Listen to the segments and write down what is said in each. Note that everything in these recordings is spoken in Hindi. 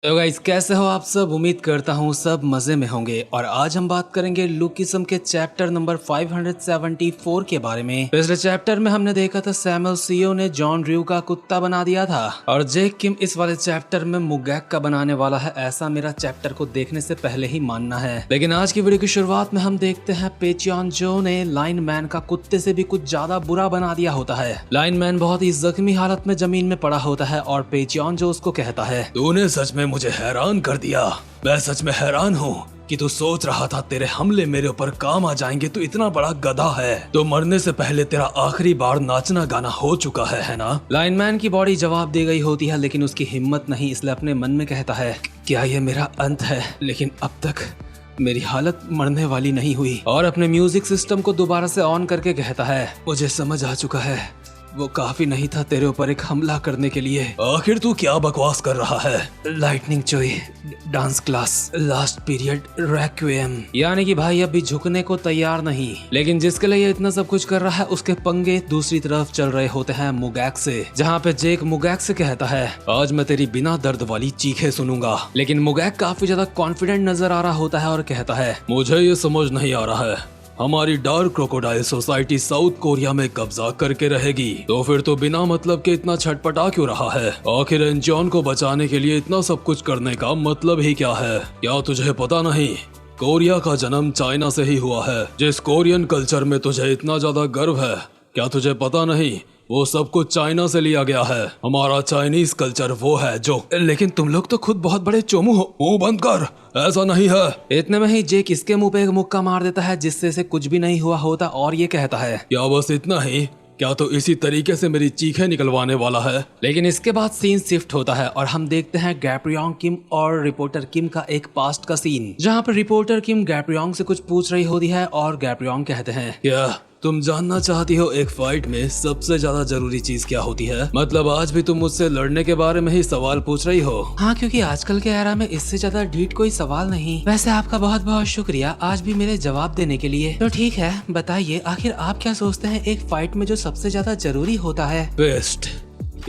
तो गाइस कैसे हो आप सब। उम्मीद करता हूँ सब मजे में होंगे। और आज हम बात करेंगे लुकिज्म के चैप्टर नंबर 574 के बारे में। पिछले चैप्टर में हमने देखा था सैमुअल सीओ ने जॉन ड्रू का कुत्ता बना दिया था और जेक किम इस वाले चैप्टर में मुगैक का बनाने वाला है, ऐसा मेरा चैप्टर को देखने से पहले ही मानना है। लेकिन आज की वीडियो की शुरुआत में हम देखते हैं पेचियन जो ने लाइन मैन का कुत्ते से भी कुछ ज्यादा बुरा बना दिया होता है। लाइन मैन बहुत ही जख्मी हालत में जमीन में पड़ा होता है और पेचियन जो उसको कहता है, तूने सच में मुझे हैरान कर दिया। मैं सच में हैरान हूँ कि तू सोच रहा था तेरे हमले मेरे ऊपर काम आ जाएंगे। तू इतना बड़ा गधा है। तो मरने से पहले तेरा आखिरी बार नाचना गाना हो चुका है ना? लाइनमैन की बॉडी जवाब दे गई होती है लेकिन उसकी हिम्मत नहीं, इसलिए अपने मन में कहता है, क्या ये मेरा अंत है? लेकिन अब तक मेरी हालत मरने वाली नहीं हुई। और अपने म्यूजिक सिस्टम को दोबारा से ऑन करके कहता है, मुझे समझ आ चुका है, वो काफी नहीं था तेरे ऊपर एक हमला करने के लिए। आखिर तू क्या बकवास कर रहा है? Lightning Choi, dance class, last period, requiem. यानी कि भाई अभी झुकने को तैयार नहीं, लेकिन जिसके लिए ये इतना सब कुछ कर रहा है उसके पंगे दूसरी तरफ चल रहे होते हैं मुगैक से, जहाँ पे जेक मुगैक से कहता है, आज मैं तेरी बिना दर्द वाली चीखें सुनूंगा। लेकिन मुगैक काफी ज्यादा कॉन्फिडेंट नजर आ रहा होता है और कहता है, मुझे ये समझ नहीं आ रहा है, हमारी dark crocodile society south Korea में कब्जा करके रहेगी, तो फिर तो बिना मतलब के इतना छटपटा क्यों रहा है? आखिर एनजॉन को बचाने के लिए इतना सब कुछ करने का मतलब ही क्या है? क्या तुझे पता नहीं, कोरिया का जन्म चाइना से ही हुआ है। जिस कोरियन कल्चर में तुझे इतना ज्यादा गर्व है, क्या तुझे पता नहीं वो सब कुछ चाइना से लिया गया है। हमारा चाइनीज कल्चर वो है जो। लेकिन तुम लोग तो खुद बहुत बड़े चोमू हो। मुंह बंद कर, ऐसा नहीं है। इतने में ही जेक इसके मुंह पे एक मुक्का मार देता है जिससे से कुछ भी नहीं हुआ होता और ये कहता है, क्या बस इतना ही? क्या तो इसी तरीके से मेरी चीखें निकलवाने वाला है? लेकिन इसके बाद सीन शिफ्ट होता है और हम देखते हैं गैप्रियोंग किम और रिपोर्टर किम का एक पास्ट का सीन, जहाँ पर रिपोर्टर किम गैप्रियोंग से कुछ पूछ रही होती है और गैप्रियोंग कहते हैं, क्या तुम जानना चाहती हो एक फाइट में सबसे ज्यादा जरूरी चीज क्या होती है? मतलब आज भी तुम मुझसे लड़ने के बारे में ही सवाल पूछ रही हो? हाँ, क्योंकि आजकल के एरा में इससे ज्यादा ढीठ कोई सवाल नहीं। वैसे आपका बहुत बहुत शुक्रिया आज भी मेरे जवाब देने के लिए। तो ठीक है, बताइए आखिर आप क्या सोचते हैं एक फाइट में जो सबसे ज्यादा जरूरी होता है? फिस्ट।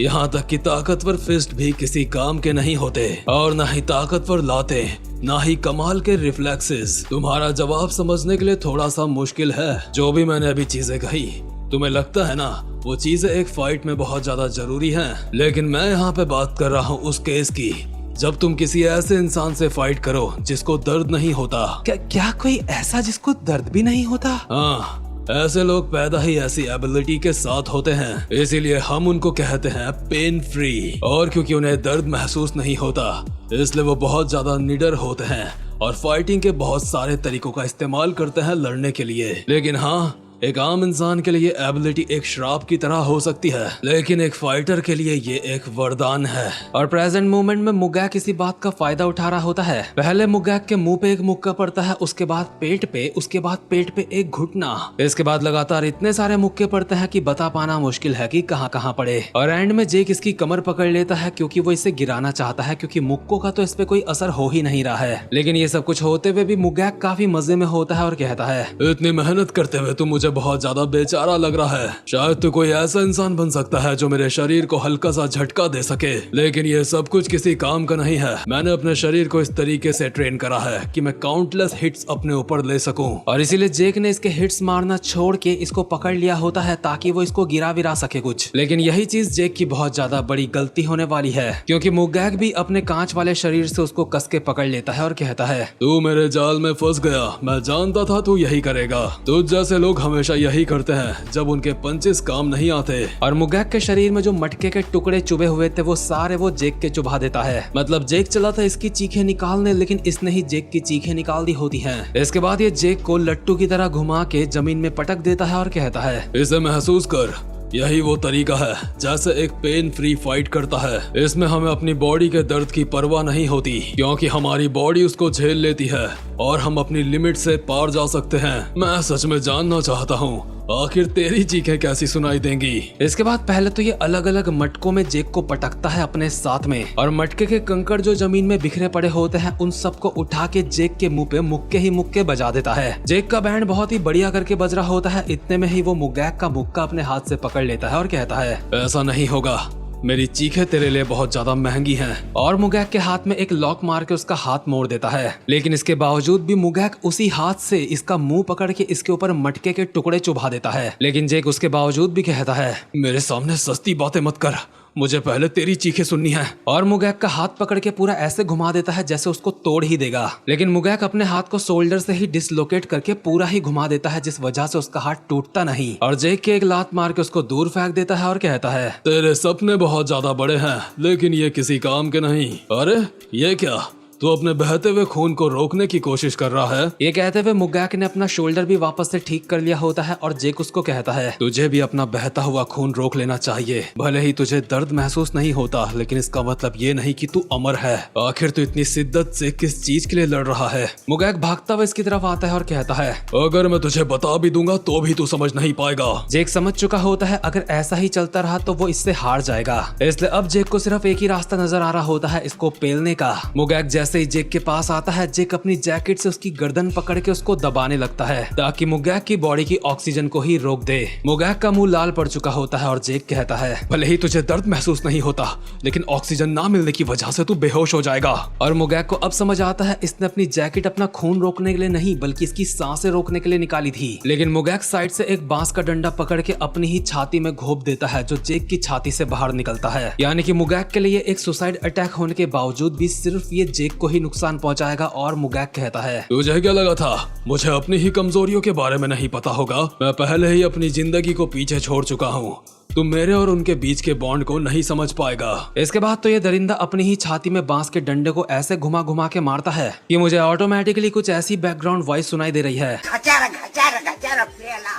यहाँ तक कि ताकतवर फिस्ट भी किसी काम के नहीं होते, और न ही ताकतवर लाते, ना ही कमाल के रिफ्लेक्सेस। तुम्हारा जवाब समझने के लिए थोड़ा सा मुश्किल है। जो भी मैंने अभी चीजें कही, तुम्हें लगता है ना वो चीजें एक फाइट में बहुत ज्यादा जरूरी हैं, लेकिन मैं यहाँ पे बात कर रहा हूँ उस केस की जब तुम किसी ऐसे इंसान से फाइट करो जिसको दर्द नहीं होता। क्या कोई ऐसा जिसको दर्द भी नहीं होता? हाँ, ऐसे लोग पैदा ही ऐसी एबिलिटी के साथ होते हैं, इसीलिए हम उनको कहते हैं पेन फ्री। और क्योंकि उन्हें दर्द महसूस नहीं होता, इसलिए वो बहुत ज्यादा निडर होते हैं और फाइटिंग के बहुत सारे तरीकों का इस्तेमाल करते हैं लड़ने के लिए। लेकिन हाँ, एक आम इंसान के लिए एबिलिटी एक श्राप की तरह हो सकती है, लेकिन एक फाइटर के लिए ये एक वरदान है। और प्रेजेंट मोमेंट में मुगैक इसी बात का फायदा उठा रहा होता है। पहले मुगैक के मुंह पे एक मुक्का पड़ता है, उसके बाद पेट पे, उसके बाद पेट पे एक घुटना, इसके बाद लगातार इतने सारे मुक्के पड़ते हैं कि बता पाना मुश्किल है कि कहाँ कहाँ पड़े। और एंड में जेक इसकी कमर पकड़ लेता है क्योंकि वो इसे गिराना चाहता है, क्योंकि मुक्कों का तो इस पे कोई असर हो ही नहीं रहा है। लेकिन ये सब कुछ होते हुए भी मुगैक काफी मजे में होता है और कहता है, इतनी मेहनत करते हुए तुम मुझे बहुत ज्यादा बेचारा लग रहा है। शायद तो कोई ऐसा इंसान बन सकता है जो मेरे शरीर को हल्का सा झटका दे सके, लेकिन ये सब कुछ किसी काम का नहीं है। मैंने अपने शरीर को इस तरीके से ट्रेन करा है कि मैं काउंटलेस हिट्स अपने ऊपर ले सकूं। और इसीलिए जेक ने इसके हिट्स मारना छोड़ के इसको पकड़ लिया होता है ताकि वो इसको गिरा विरा सके कुछ। लेकिन यही चीज जेक की बहुत ज्यादा बड़ी गलती होने वाली है, क्योंकि मुगैक भी अपने कांच वाले शरीर से उसको कस के पकड़ लेता है और कहता है, तू मेरे जाल में फंस गया। मैं जानता था तू यही करेगा। तुझ जैसे लोग हमेशा यही करते हैं जब उनके पंचेस काम नहीं आते। और मुगैक के शरीर में जो मटके के टुकड़े चुभे हुए थे वो सारे वो जेक के चुभा देता है। मतलब जेक चला था इसकी चीखें निकालने, लेकिन इसने ही जेक की चीखें निकाल दी होती हैं। इसके बाद ये जेक को लट्टू की तरह घुमा के जमीन में पटक देता है और कहता है, इसे महसूस कर। यही वो तरीका है जैसे एक पेन फ्री फाइट करता है। इसमें हमें अपनी बॉडी के दर्द की परवाह नहीं होती, क्योंकि हमारी बॉडी उसको झेल लेती है और हम अपनी लिमिट से पार जा सकते हैं। मैं सच में जानना चाहता हूँ आखिर तेरी चीखें कैसी सुनाई देंगी। इसके बाद पहले तो ये अलग अलग मटकों में जेक को पटकता है अपने साथ में, और मटके के कंकड़ जो जमीन में बिखरे पड़े होते हैं उन सबको उठा के जेक के मुंह पे मुक्के ही मुक्के बजा देता है। जेक का बैंड बहुत ही बढ़िया करके बज रहा होता है। इतने में ही वो मुगैक का मुक्का अपने हाथ से पकड़ लेता है और कहता है, ऐसा नहीं होगा, मेरी चीखें तेरे लिए बहुत ज्यादा महंगी हैं। और मुगैक के हाथ में एक लॉक मार के उसका हाथ मोड़ देता है, लेकिन इसके बावजूद भी मुगैक उसी हाथ से इसका मुंह पकड़ के इसके ऊपर मटके के टुकड़े चुभा देता है। लेकिन जेक उसके बावजूद भी कहता है, मेरे सामने सस्ती बातें मत कर, मुझे पहले तेरी चीखें सुननी है। और मुगैक का हाथ पकड़ के पूरा ऐसे घुमा देता है जैसे उसको तोड़ ही देगा। लेकिन मुगैक अपने हाथ को शोल्डर से ही डिसलोकेट करके पूरा ही घुमा देता है, जिस वजह से उसका हाथ टूटता नहीं। और जेक के एक लात मार के उसको दूर फेंक देता है और कहता है, तेरे सपने बहुत ज्यादा बड़े हैं, लेकिन ये किसी काम के नहीं। अरे ये क्या, तू अपने बहते हुए खून को रोकने की कोशिश कर रहा है? ये कहते हुए मुगैक ने अपना शोल्डर भी वापस से ठीक कर लिया होता है और जेक उसको कहता है, तुझे भी अपना बहता हुआ खून रोक लेना चाहिए। भले ही तुझे दर्द महसूस नहीं होता, लेकिन इसका मतलब ये नहीं कि तू अमर है। आखिर तू इतनी शिद्दत से किस चीज के लिए लड़ रहा है? मुगैक भागता हुआ इसकी तरफ आता है और कहता है, अगर मैं तुझे बता भी दूंगा तो भी तू समझ नहीं पाएगा। जेक समझ चुका होता है अगर ऐसा ही चलता रहा तो वो इससे हार जाएगा, इसलिए अब जेक को सिर्फ एक ही रास्ता नजर आ रहा होता है, इसको पेलने का। मुगैक जैसे ही जेक के पास आता है, जेक अपनी जैकेट से उसकी गर्दन पकड़ के उसको दबाने लगता है ताकि मुगैक की बॉडी की ऑक्सीजन को ही रोक दे। मुगैक का मुंह लाल पड़ चुका होता है और जेक कहता है, भले ही तुझे दर्द महसूस नहीं होता, लेकिन ऑक्सीजन ना मिलने की वजह से तू बेहोश हो जाएगा। और मुगैक को अब समझ आता है इसने अपनी जैकेट अपना खून रोकने के लिए नहीं बल्कि इसकी सांसें रोकने के लिए निकाली थी। लेकिन मुगैक साइड से एक बांस का डंडा पकड़ के अपनी ही छाती में घोप देता है, जो जेक की छाती से बाहर निकलता है। यानी कि मुगैक के लिए एक सुसाइड अटैक होने के बावजूद भी सिर्फ ये जेक को ही नुकसान पहुंचाएगा। और मुगैक कहता है, तुझे क्या लगा था मुझे अपनी ही कमजोरियों के बारे में नहीं पता होगा? मैं पहले ही अपनी जिंदगी को पीछे छोड़ चुका हूँ, तुम मेरे और उनके बीच के बॉन्ड को नहीं समझ पाएगा। इसके बाद तो ये दरिंदा अपनी ही छाती में बांस के डंडे को ऐसे घुमा घुमा के मारता है कि मुझे ऑटोमेटिकली कुछ ऐसी बैकग्राउंड वॉइस सुनाई दे रही है।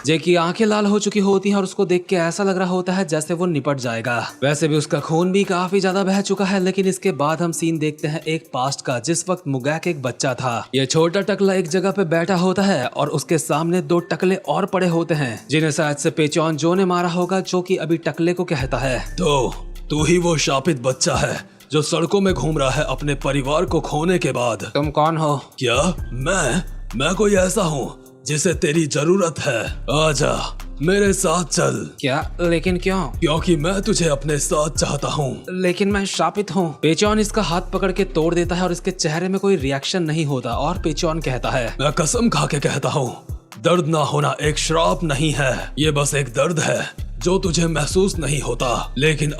जेक की आंखें लाल हो चुकी होती हैं और उसको देख के ऐसा लग रहा होता है जैसे वो निपट जाएगा। वैसे भी उसका खून भी काफी ज्यादा बह चुका है। लेकिन इसके बाद हम सीन देखते हैं एक पास्ट का, जिस वक्त मुगैक एक बच्चा था। ये छोटा टकला एक जगह पे बैठा होता है और उसके सामने दो टकले और पड़े होते हैं, जिन्हें शायद से पेचौन जो ने मारा होगा, जो कि अभी टकले को कहता है, तो तू ही वो शापित बच्चा है जो सड़कों में घूम रहा है अपने परिवार को खोने के बाद। तुम कौन हो? क्या मैं कोई ऐसा हूँ जिसे तेरी जरूरत है? आजा मेरे साथ चल। क्या? लेकिन क्यों? क्योंकि मैं तुझे अपने साथ चाहता हूँ। लेकिन मैं शापित हूँ। पेचौन इसका हाथ पकड़ के तोड़ देता है और इसके चेहरे में कोई रिएक्शन नहीं होता। और पेचौन कहता है, मैं कसम खा के कहता हूँ, दर्द ना होना एक श्राप नहीं है, ये बस एक दर्द है जो तुझे महसूस नहीं होता। लेकिन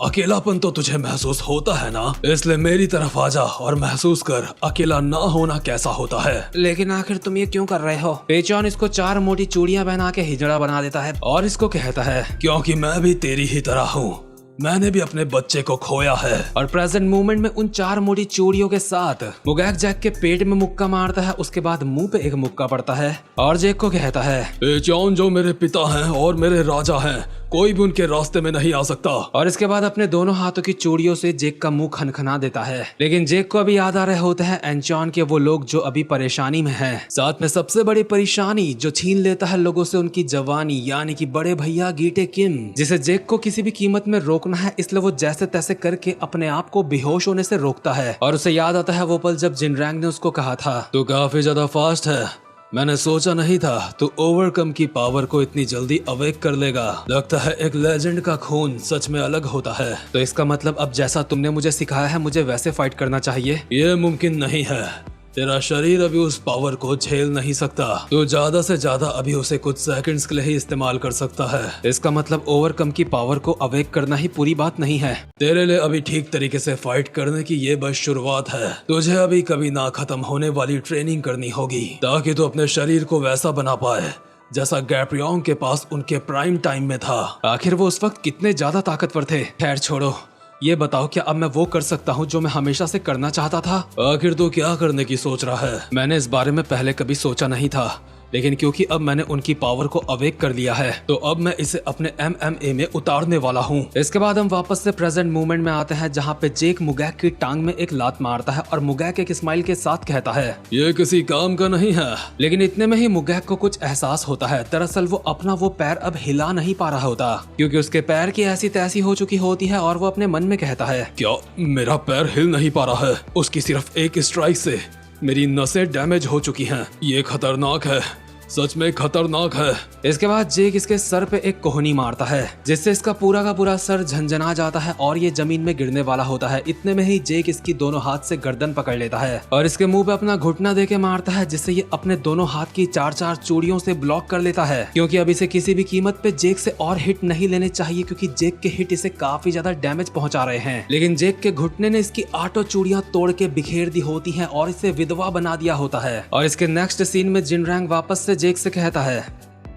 अकेलापन तो तुझे महसूस होता है ना, इसलिए मेरी तरफ आजा और महसूस कर अकेला ना होना कैसा होता है। लेकिन आखिर तुम ये क्यों कर रहे हो? पेचौन इसको 4 मोटी चूड़ियां पहना के हिजड़ा बना देता है और इसको कहता है, क्योंकि मैं भी तेरी ही तरह हूँ, मैंने भी अपने बच्चे को खोया है। और प्रेजेंट मोमेंट में उन 4 मोटी चूड़ियों के साथ मुगैक जैक के पेट में मुक्का मारता है। उसके बाद मुंह पे एक मुक्का पड़ता है और जैक को कहता है, पेचौन जो मेरे पिता हैं और मेरे राजा हैं, कोई भी उनके रास्ते में नहीं आ सकता। और इसके बाद अपने दोनों हाथों की चूड़ियों से जेक का मुंह खनखना देता है। लेकिन जेक को अभी याद आ रहे होते हैं एंचॉन के वो लोग जो अभी परेशानी में हैं। साथ में सबसे बड़ी परेशानी जो छीन लेता है लोगों से उनकी जवानी, यानी कि बड़े भैया गीटे किम, जिसे जेक को किसी भी कीमत में रोकना है। इसलिए वो जैसे तैसे करके अपने आप को बेहोश होने से रोकता है। और उसे याद आता है वो पल जब जिनरैंग ने उसको कहा था, तू काफी ज्यादा फास्ट है, मैंने सोचा नहीं था तू ओवरकम की पावर को इतनी जल्दी अवेक कर लेगा। लगता है एक लेजेंड का खून सच में अलग होता है। तो इसका मतलब अब जैसा तुमने मुझे सिखाया है मुझे वैसे फाइट करना चाहिए? ये मुमकिन नहीं है, तेरा शरीर अभी उस पावर को झेल नहीं सकता। तो ज्यादा से ज्यादा अभी उसे कुछ सेकंड्स के लिए ही इस्तेमाल कर सकता है। इसका मतलब ओवरकम की पावर को अवेक करना ही पूरी बात नहीं है। तेरे लिए अभी ठीक तरीके से फाइट करने की ये बस शुरुआत है। तुझे अभी कभी ना खत्म होने वाली ट्रेनिंग करनी होगी ताकि तू अपने शरीर को वैसा बना पाए जैसा गैप्रियोंग के पास उनके प्राइम टाइम में था। आखिर वो उस वक्त कितने ज्यादा ताकतवर थे। खैर छोड़ो, ये बताओ क्या अब मैं वो कर सकता हूँ जो मैं हमेशा से करना चाहता था? आखिर तो क्या करने की सोच रहा है? मैंने इस बारे में पहले कभी सोचा नहीं था, लेकिन क्योंकि अब मैंने उनकी पावर को अवेक कर लिया है तो अब मैं इसे अपने MMA में उतारने वाला हूँ। इसके बाद हम वापस से प्रेजेंट मोमेंट में आते हैं जहाँ पे जेक मुगैक की टांग में एक लात मारता है और मुगैक एक स्माइल के साथ कहता है, ये किसी काम का नहीं है। लेकिन इतने में ही मुगैक को कुछ एहसास होता है। दरअसल वो अपना वो पैर अब हिला नहीं पा रहा होता क्योंकि उसके पैर की ऐसी तैसी हो चुकी होती है। और वो अपने मन में कहता है, क्या मेरा पैर हिल नहीं पा रहा है? उसकी सिर्फ एक स्ट्राइक से मेरी नसें डैमेज हो चुकी हैं। ये खतरनाक है, सच में खतरनाक है। इसके बाद जेक इसके सर पे एक कोहनी मारता है जिससे इसका पूरा का पूरा सर झंझना जाता है और ये जमीन में गिरने वाला होता है। इतने में ही जेक इसकी दोनों हाथ से गर्दन पकड़ लेता है और इसके मुंह पे अपना घुटना देके मारता है जिससे ये अपने दोनों हाथ की 4-4 चूड़ियों से ब्लॉक कर लेता है, क्योंकि अब इसे किसी भी कीमत पे जेक से और हिट नहीं लेने चाहिए क्योंकि जेक के हिट इसे काफी ज्यादा डैमेज पहुंचा रहे हैं। लेकिन जेक के घुटने ने इसकी 8 चूड़ियां तोड़ के बिखेर दी होती हैं और इसे विधवा बना दिया होता है। और इसके नेक्स्ट सीन में जिनरैंग वापस से जेक से कहता है,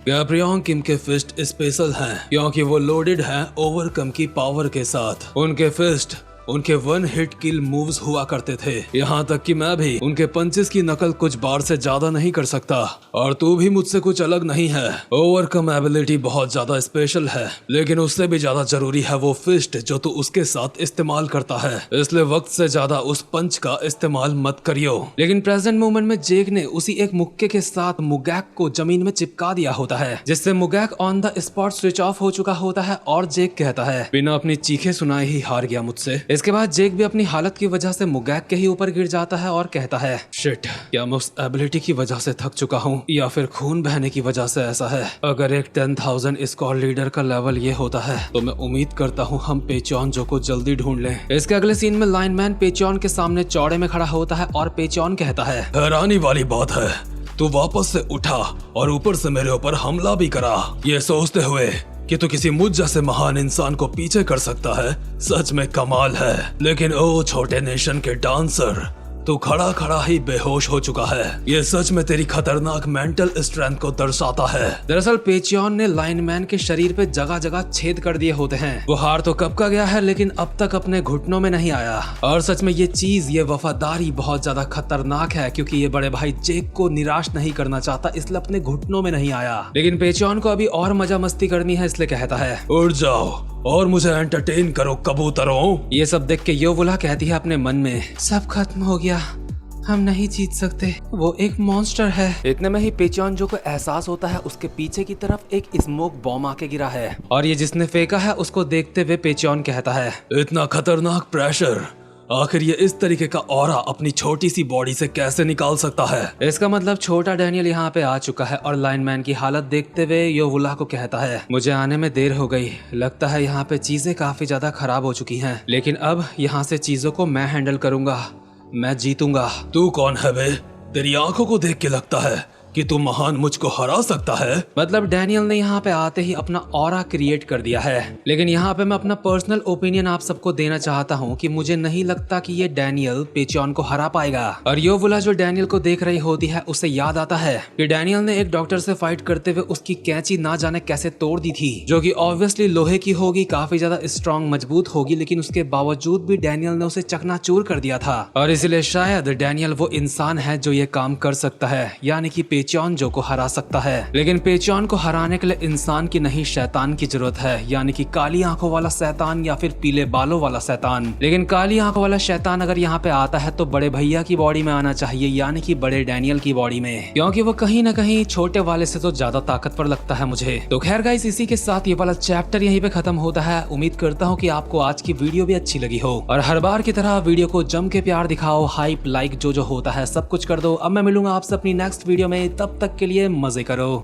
गैब्रियांग किम के फिस्ट स्पेशल हैं क्योंकि वो लोडेड हैं ओवरकम की पावर के साथ। उनके फिस्ट उनके 1 हिट किल मूव्स हुआ करते थे, यहाँ तक कि मैं भी उनके पंचेस की नकल कुछ बार से ज्यादा नहीं कर सकता और तू भी मुझसे कुछ अलग नहीं है। ओवरकम एबिलिटी बहुत ज्यादा स्पेशल है लेकिन उससे भी ज्यादा जरूरी है वो फिस्ट जो तू उसके साथ इस्तेमाल करता है, इसलिए वक्त से ज्यादा उस पंच का इस्तेमाल मत करियो। लेकिन प्रेजेंट मोमेंट में जेक ने उसी एक मुक्के के साथ मुगैक को जमीन में चिपका दिया होता है जिससे मुगैक on the spot switch off हो चुका होता है और जेक कहता है, बिना अपनी चीखें सुनाए ही हार गया मुझसे। इसके बाद जेक भी अपनी हालत की वजह से मुगैक के ही ऊपर गिर जाता है और कहता है, शिट, क्या मैं उस एबिलिटी की वजह से थक चुका हूँ या फिर खून बहने की वजह से ऐसा है। अगर एक 10,000 स्क्वाड लीडर का लेवल ये होता है तो मैं उम्मीद करता हूँ हम पेचॉन को जल्दी ढूंढ लें। इसके अगले सीन में लाइनमैन पेचॉन के सामने चौड़े में खड़ा होता है और पेचॉन कहता है, हैरानी वाली बात है तू वापस से उठा और ऊपर से मेरे ऊपर हमला भी करा, ये सोचते हुए कि तू किसी मुझ जैसे महान इंसान को पीछे कर सकता है। सच में कमाल है। लेकिन ओ छोटे नेशन के डांसर, तू खड़ा खड़ा ही बेहोश हो चुका है। ये सच में तेरी खतरनाक मेंटल स्ट्रेंथ को दर्शाता है। दरअसल पेचियन ने लाइनमैन के शरीर पे जगह जगह छेद कर दिए होते हैं। वो हार तो कब का गया है लेकिन अब तक अपने घुटनों में नहीं आया। और सच में ये चीज, ये वफादारी बहुत ज्यादा खतरनाक है क्योंकि ये बड़े भाई जेक को निराश नहीं करना चाहता, इसलिए अपने घुटनों में नहीं आया। लेकिन पेचियन को अभी और मजा मस्ती करनी है, इसलिए कहता है, उड़ जाओ और मुझे एंटरटेन करो कबूतरों। ये सब देख के योवुला कहती है अपने मन में, सब खत्म हो गया, हम नहीं जीत सकते, वो एक मॉन्स्टर है। इतने में ही पेचॉन को एहसास होता है उसके पीछे की तरफ एक स्मोक बॉम्ब आके गिरा है और ये जिसने फेंका है उसको देखते हुए पेचॉन कहता है, इतना खतरनाक प्रेशर आखिर ये इस तरीके का ऑरा अपनी छोटी सी बॉडी से कैसे निकाल सकता है। इसका मतलब छोटा डैनियल यहाँ पे आ चुका है और लाइनमैन की हालत देखते हुए योवुला को कहता है, मुझे आने में देर हो गई, लगता है यहाँ पे चीजें काफी ज्यादा खराब हो चुकी हैं, लेकिन अब यहाँ से चीजों को मैं हैंडल करूंगा, मैं जीतूंगा। तू कौन है बे? तेरी आंखों को देख के लगता है कि तू महान मुझको हरा सकता है। मतलब डैनियल ने यहाँ पे आते ही अपना ऑरा क्रिएट कर दिया है। लेकिन यहाँ पे मैं अपना पर्सनल ओपिनियन आप सबको देना चाहता हूँ कि मुझे नहीं लगता कि ये डैनियल पेचॉन को हरा पाएगा। और योवुला जो डैनियल को देख रही होती है उसे याद आता है कि डैनियल ने एक डॉक्टर से फाइट करते हुए उसकी कैंची ना जाने कैसे तोड़ दी थी, जो कि ऑब्वियसली लोहे की होगी, काफी ज्यादा स्ट्रॉन्ग मजबूत होगी, लेकिन उसके बावजूद भी डैनियल ने उसे चकनाचूर कर दिया था। और इसलिए शायद डैनियल वो इंसान है जो ये काम कर सकता है, यानी कि पेचॉन को हरा सकता है। लेकिन पेचॉन को हराने के लिए इंसान की नहीं शैतान की जरूरत है, यानी कि काली आंखों वाला शैतान या फिर पीले बालों वाला शैतान। लेकिन काली आंखों वाला शैतान अगर यहाँ पे आता है तो बड़े भैया की बॉडी में आना चाहिए, यानी कि बड़े डैनियल की बॉडी में, क्योंकि वो कहीं ना कहीं छोटे वाले से तो ज्यादा ताकतवर लगता है मुझे। तो खैर गाइस, इसी के साथ ये वाला चैप्टर यहीं पे खत्म होता है। उम्मीद करता हूँ कि आपको आज की वीडियो भी अच्छी लगी हो और हर बार की तरह वीडियो को जम के प्यार दिखाओ, हाइप, लाइक जो जो होता है सब कुछ कर दो। अब मैं मिलूंगा आपसे अपनी नेक्स्ट वीडियो में, तब तक के लिए मजे करो।